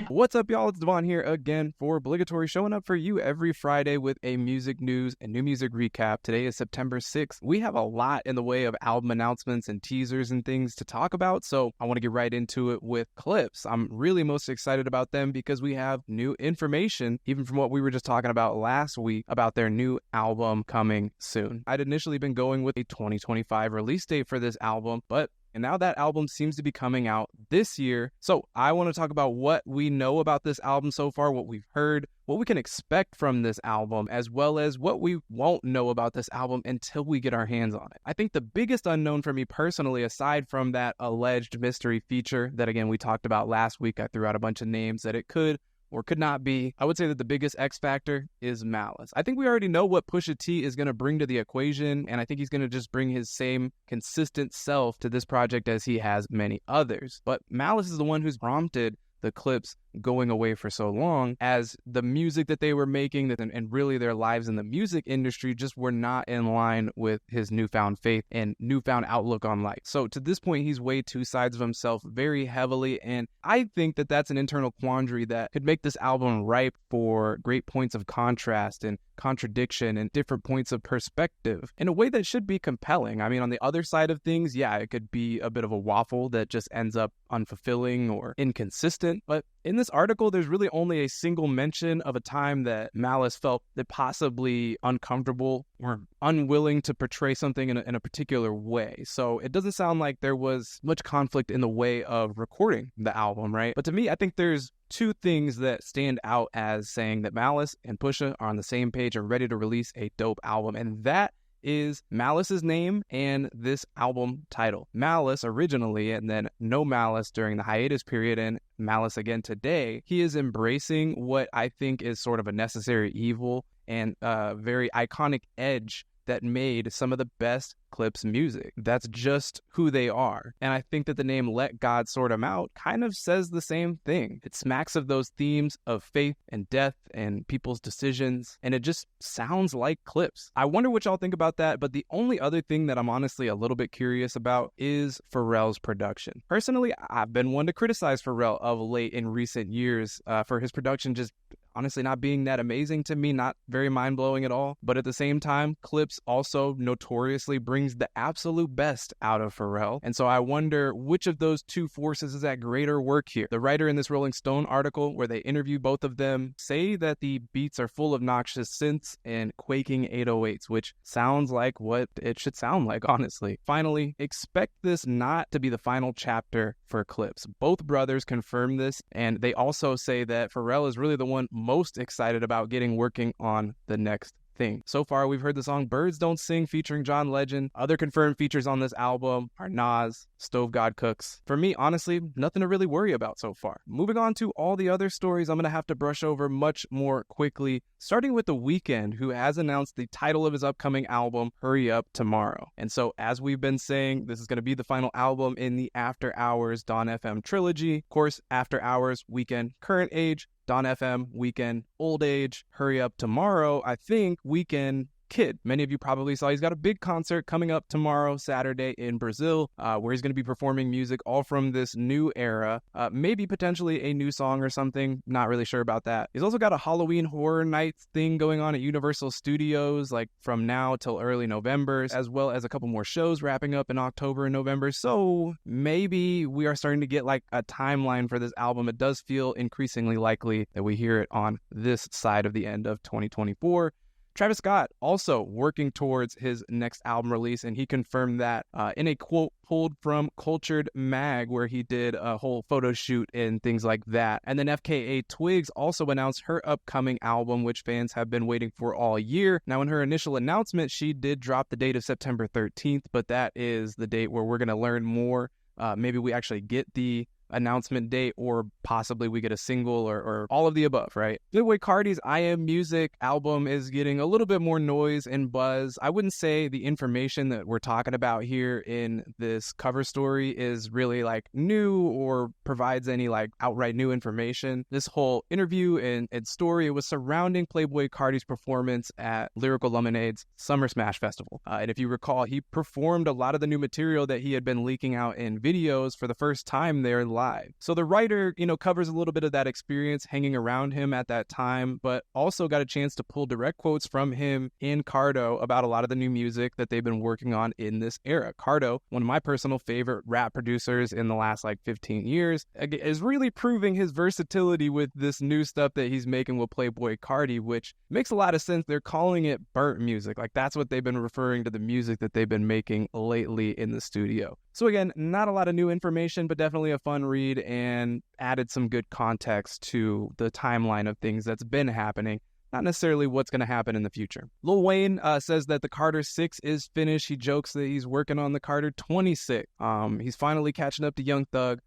What's up, y'all? It's Devon here again for Obligatory, showing up for you every Friday with a music news and new music recap. Today is September 6th. We have a lot in the way of album announcements and teasers and things to talk about, so I want to get right into it with Clipse. I'm really most excited about them because we have new information, even from what we were just talking about last week, about their new album coming soon. I'd initially been going with a 2025 release date for this album, and now that album seems to be coming out this year. So I want to talk about what we know about this album so far, what we've heard, what we can expect from this album, as well as what we won't know about this album until we get our hands on it. I think the biggest unknown for me personally, aside from that alleged mystery feature that, again, we talked about last week, I threw out a bunch of names that it could or could not be. I would say that the biggest X factor is Malice. I think we already know what Pusha T is going to bring to the equation, and I think he's going to just bring his same consistent self to this project as he has many others. But Malice is the one who's prompted the Clipse going away for so long, as the music that they were making and really their lives in the music industry just were not in line with his newfound faith and newfound outlook on life. So to this point, he's weighed two sides of himself very heavily, and I think that that's an internal quandary that could make this album ripe for great points of contrast and contradiction and different points of perspective in a way that should be compelling. I mean, on the other side of things, yeah, it could be a bit of a waffle that just ends up unfulfilling or inconsistent, but in this article, there's really only a single mention of a time that Malice felt that possibly uncomfortable or unwilling to portray something in a particular way. So it doesn't sound like there was much conflict in the way of recording the album, right? But to me, I think there's two things that stand out as saying that Malice and Pusha are on the same page and ready to release a dope album, and that is Malice's name and this album title. Malice originally, and then No Malice during the hiatus period, and Malice again today. He is embracing what I think is sort of a necessary evil and a very iconic edge that made some of the best Clipse music. That's just who they are. And I think that the name Let God Sort 'Em Out kind of says the same thing. It smacks of those themes of faith and death and people's decisions, and it just sounds like Clipse. I wonder what y'all think about that, but the only other thing that I'm honestly a little bit curious about is Pharrell's production. Personally, I've been one to criticize Pharrell of late in recent years for his production just honestly not being that amazing to me, not very mind-blowing at all. But at the same time, Clipse also notoriously brings the absolute best out of Pharrell. And so I wonder which of those two forces is at greater work here. The writer in this Rolling Stone article, where they interview both of them, say that the beats are full of noxious synths and quaking 808s, which sounds like what it should sound like, honestly. Finally, expect this not to be the final chapter for Clipse. Both brothers confirm this, and they also say that Pharrell is really the one most excited about getting working on the next thing. So far, we've heard the song Birds Don't Sing featuring John Legend. Other confirmed features on this album are Nas, Stove God Cooks. For me, honestly, nothing to really worry about so far. Moving on to all the other stories I'm going to have to brush over much more quickly, starting with The Weeknd, who has announced the title of his upcoming album, Hurry Up Tomorrow. And so, as we've been saying, this is going to be the final album in the After Hours Dawn FM trilogy. Of course, After Hours, Weeknd, Current Age, Dawn FM, Weeknd, Old Age, Hurry Up Tomorrow, I think Weeknd, Kid. Many of you probably saw he's got a big concert coming up tomorrow, Saturday, in Brazil, where he's going to be performing music all from this new era, maybe potentially a new song or something, not really sure about that. He's also got a Halloween Horror Nights thing going on at Universal Studios, like from now till early November, as well as a couple more shows wrapping up in October and November, so maybe we are starting to get like a timeline for this album. It does feel increasingly likely that we hear it on this side of the end of 2024. Travis Scott also working towards his next album release, and he confirmed that in a quote pulled from Cultured Mag, where he did a whole photo shoot and things like that. And then Fka Twigs also announced her upcoming album, which fans have been waiting for all year. Now, in her initial announcement, she did drop the date of September 13th, but that is the date where we're going to learn more. Maybe we actually get the announcement date, or possibly we get a single, or all of the above, right? Playboi Carti's I Am Music album is getting a little bit more noise and buzz. I wouldn't say the information that we're talking about here in this cover story is really like new or provides any like outright new information. This whole interview and story, it was surrounding Playboi Carti's performance at Lyrical Lemonade's Summer Smash Festival. And if you recall, he performed a lot of the new material that he had been leaking out in videos for the first time there Live. So the writer, covers a little bit of that experience hanging around him at that time, but also got a chance to pull direct quotes from him in Cardo about a lot of the new music that they've been working on in this era. Cardo, one of my personal favorite rap producers in the last 15 years, is really proving his versatility with this new stuff that he's making with Playboi Carti, which makes a lot of sense. They're calling it burnt music. That's what they've been referring to the music that they've been making lately in the studio. So again, not a lot of new information, but definitely a fun read and added some good context to the timeline of things that's been happening. Not necessarily what's going to happen in the future. Lil Wayne says that the Carter 6 is finished. He jokes that he's working on the Carter 26. He's finally catching up to Young Thug.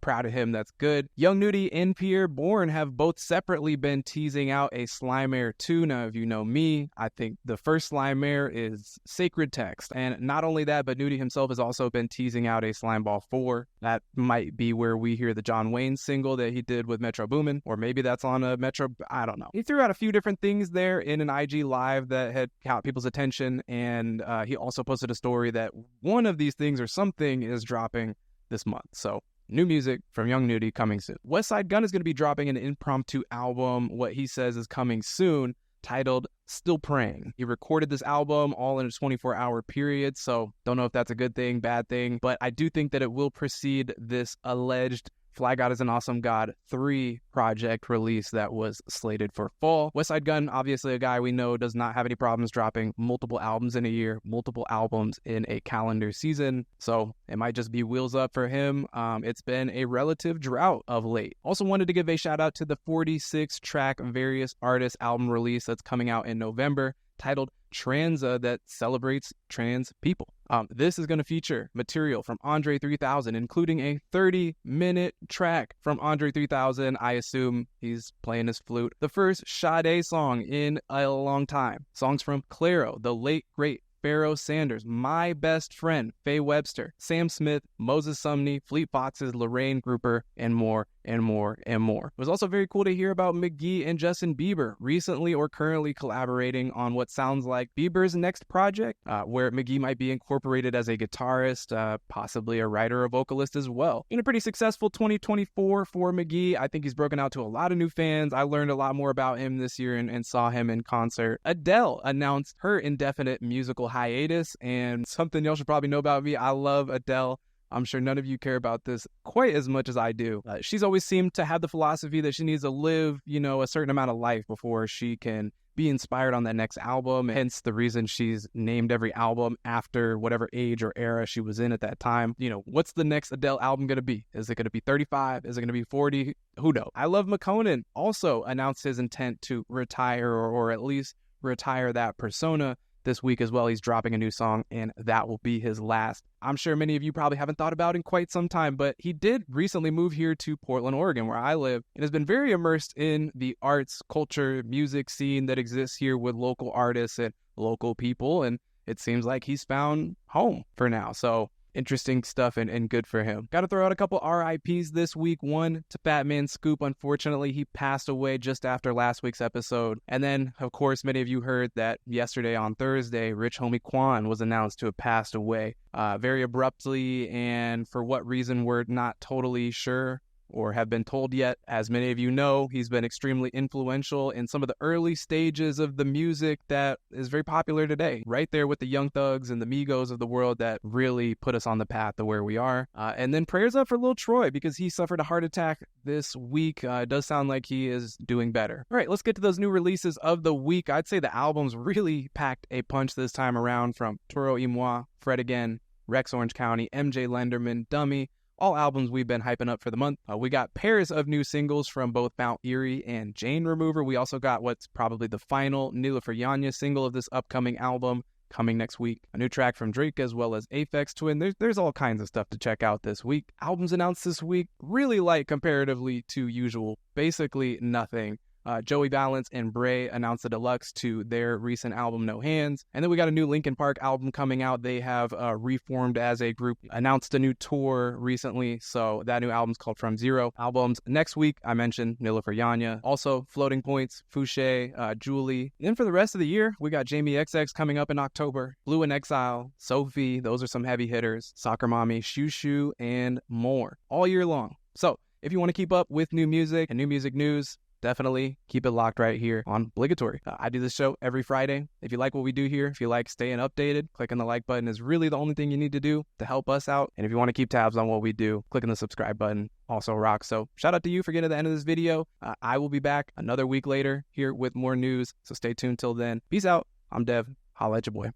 Proud of him. That's good. Young Nudy and Pierre Bourne have both separately been teasing out a Sli'merre 2. Now, if you know me, I think the first Sli'merre is sacred text. And not only that, but Nudy himself has also been teasing out a Slimeball 4. That might be where we hear the John Wayne single that he did with Metro Boomin, or maybe that's on a Metro, I don't know. He threw out a few different things there in an IG live that had caught people's attention, and he also posted a story that one of these things or something is dropping this month. So new music from Young Nudy coming soon. Westside Gunn is going to be dropping an impromptu album, what he says is coming soon, titled Still Praying. He recorded this album all in a 24-hour period, so don't know if that's a good thing, bad thing, but I do think that it will precede this alleged Fly God is an Awesome God 3 project release that was slated for fall. Westside Gunn, obviously a guy we know does not have any problems dropping multiple albums in a year, multiple albums in a calendar season. So it might just be wheels up for him. It's been a relative drought of late. Also wanted to give a shout out to the 46-track Various Artists album release that's coming out in November, titled Transa, that celebrates trans people. This is going to feature material from Andre 3000, including a 30-minute track from Andre 3000. I assume he's playing his flute. The first Sade song in a long time. Songs from Clairo, the late, great Pharoah Sanders, My Best Friend, Faye Webster, Sam Smith, Moses Sumney, Fleet Foxes, Lorraine Grouper, and more, and more, and more. It was also very cool to hear about Mk.gee and Justin Bieber recently or currently collaborating on what sounds like Bieber's next project, where Mk.gee might be incorporated as a guitarist, possibly a writer or vocalist as well. In a pretty successful 2024 for Mk.gee, I think he's broken out to a lot of new fans. I learned a lot more about him this year and saw him in concert. Adele announced her indefinite musical hiatus, and something y'all should probably know about me, I love Adele. I'm sure none of you care about this quite as much as I do. She's always seemed to have the philosophy that she needs to live, a certain amount of life before she can be inspired on that next album. Hence the reason she's named every album after whatever age or era she was in at that time. What's the next Adele album going to be? Is it going to be 35? Is it going to be 40? Who knows? I Love Mk.gee also announced his intent to retire or at least retire that persona this week as well. He's dropping a new song, and that will be his last. I'm sure many of you probably haven't thought about in quite some time, but he did recently move here to Portland, Oregon, where I live, and has been very immersed in the arts, culture, music scene that exists here with local artists and local people, and it seems like he's found home for now. So interesting stuff and good for him. Got to throw out a couple RIPs this week. One to Fatman Scoop. Unfortunately, he passed away just after last week's episode. And then, of course, many of you heard that yesterday on Thursday, Rich Homie Quan was announced to have passed away very abruptly, and for what reason we're not totally sure or have been told yet. As many of you know, he's been extremely influential in some of the early stages of the music that is very popular today, right there with the Young Thugs and the Migos of the world that really put us on the path to where we are. And then prayers up for Lil Troy, because he suffered a heart attack this week. It does sound like he is doing better. All right, let's get to those new releases of the week. I'd say the albums really packed a punch this time around, from Toro y Moi, Fred Again, Rex Orange County, MJ Lenderman, Dummy, all albums we've been hyping up for the month. We got pairs of new singles from both Mount Erie and Jane Remover. We also got what's probably the final Nilufer Yanya single of this upcoming album coming next week. A new track from Drake as well as Aphex Twin. There's all kinds of stuff to check out this week. Albums announced this week, really light comparatively to usual. Basically nothing. Joey Balance and Bray announced the deluxe to their recent album No Hands. And then we got a new Linkin Park album coming out. They have reformed as a group, announced a new tour recently, so that new album's called From Zero. Albums next week, I mentioned Nilufer Yanya. Also Floating Points, Fouché, Julie. And then for the rest of the year, we got Jamie XX coming up in October, Blue in Exile, Sophie, those are some heavy hitters, Soccer Mommy, Shoo Shoo, and more. All year long, So if you want to keep up with new music and new music news, definitely keep it locked right here on Obligatory. I do this show every Friday. If you like what we do here, if you like staying updated, clicking the like button is really the only thing you need to do to help us out. And if you want to keep tabs on what we do, clicking the subscribe button also rocks. So shout out to you for getting to the end of this video. I will be back another week later here with more news. So stay tuned till then. Peace out. I'm Dev. Holla at your boy.